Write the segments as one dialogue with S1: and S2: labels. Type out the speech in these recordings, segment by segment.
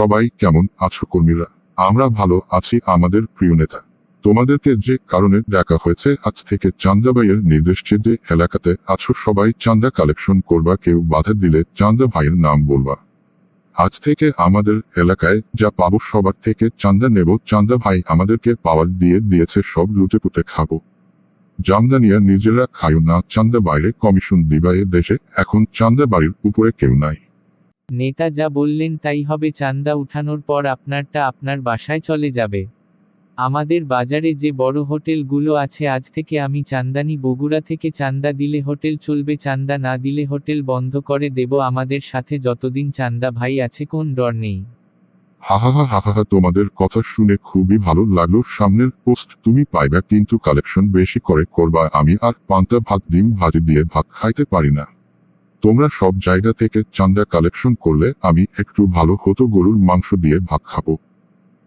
S1: সবাই কেমন আছো কর্মীরা? আমরা ভালো আছি আমাদের প্রিয় নেতা। তোমাদেরকে যে কারণে ডাকা হয়েছে, আজ থেকে চান্দা ভাইয়ের নির্দেশে যে এলাকাতে আছো সবাই চান্দা কালেকশন করবা, কেউ বাধা দিলে চান্দা ভাইয়ের নাম বলবা। আজ থেকে আমাদের এলাকায় যা পাবো সবার থেকে চান্দা নেব, চান্দা ভাই আমাদেরকে পাওয়ার দিয়েছে, সব লুটেপুটে খাবো। জামদানিয়া নিজেরা খায়ো না, চান্দা বাইরে কমিশন দিবা। এ দেশে এখন চান্দা বাড়ির উপরে কেউ নাই।
S2: নেতা যা বললেন তাই হবে। চান্দা উঠানোর পর আপনারটা আপনার বাসায় চলে যাবে। আমাদের বাজারে যে বড় হোটেলগুলো আছে, আজ থেকে আমি চান্দানি বগুড়া থেকে চান্দা দিলে হোটেল চলবে, চান্দা না দিলে হোটেল বন্ধ করে দেব। আমাদের সাথে যতদিন চান্দা ভাই আছে কোন ডর নেই।
S1: হাহাহা, তোমাদের কথা শুনে খুবই ভালো লাগলো। সামনের পোস্ট তুমি পাইবা, কিন্তু কালেকশন বেশি করে করবা। আমি আর পান্তা ভাত ডিম ভাজি দিয়ে ভাত খাইতে পারি না। তোমরা সব জায়গা থেকে চান্দা কালেকশন করলে আমি একটু ভালো হতো, গরুর মাংস দিয়ে ভাত খাবো।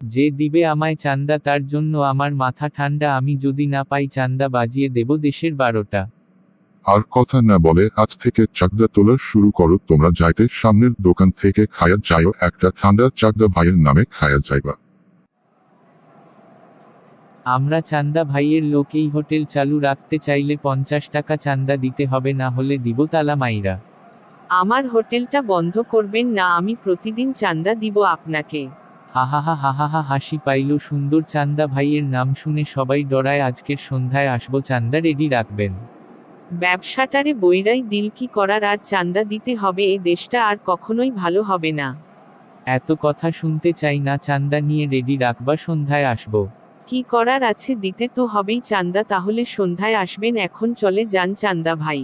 S2: যে দিবে আমায় চান্দা তার জন্য আমার মাথা ঠান্ডা। আমি যদি না পাই চান্দা বাজিয়ে দেব দেশের 12টা।
S1: আর কথা না বলে আজ থেকে চাকদা তোলা শুরু করো। তোমরা যাইতে সামনের দোকান থেকে খায়া যাইও, একটা ঠান্ডা চাকদা ভাইয়ের নামে খায়া যাইবা।
S2: আমরা চান্দা ভাইয়ের লোক। এই হোটেল চালু রাখতে চাইলে 50 টাকা চান্দা দিতে হবে, না হলে দিব তালা মাইরা।
S3: আমার হোটেলটা বন্ধ করবেন না, আমি প্রতিদিন চান্দা দিব আপনাকে।
S2: হাহাহা, হাসি পাইল। সুন্দর চান্দা ভাইয়ের নাম শুনে সবাই ডরায়। আজকের সন্ধ্যায় আসবো, চান্দা রেডি রাখবেন।
S3: ব্যবসাটারে বইরাই দিল কি করার, আর চান্দা দিতে হবে। এ দেশটা আর কখনোই ভালো হবে না।
S2: এত কথা শুনতে চাই না, চান্দা নিয়ে রেডি রাখবা, সন্ধ্যায় আসবো।
S3: কি করার আছে, দিতে তো হবেই চান্দা। তাহলে সন্ধ্যায় আসবেন, এখন চলে যান চান্দা ভাই।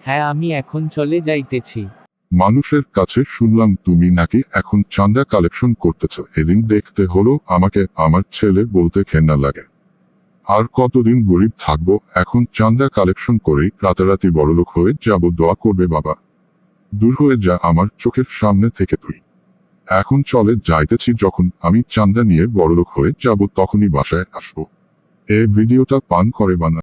S2: হ্যাঁ, আমি এখন চলে যাইতেছি।
S1: মানুষের কাছে শুনলাম তুমি নাকি এখন চান্দা কালেকশন করতেছ। এদিন দেখতে হলো আমাকে আমার ছেলে বলতে ঘেন্না লাগে। আর কতদিন গরিব থাকবো? এখন চান্দা কালেকশন করেই রাতারাতি বড়লোক হয়ে যাব। দোয়া করবে বাবা। দূর হয়ে যা আমার চোখের সামনে থেকে তুই। এখন চলে যাইতেছি, যখন আমি চান্দা নিয়ে বড়লোক হয়ে যাব তখনই বাসায় আসবো। এই ভিডিওটা পান করে বানা।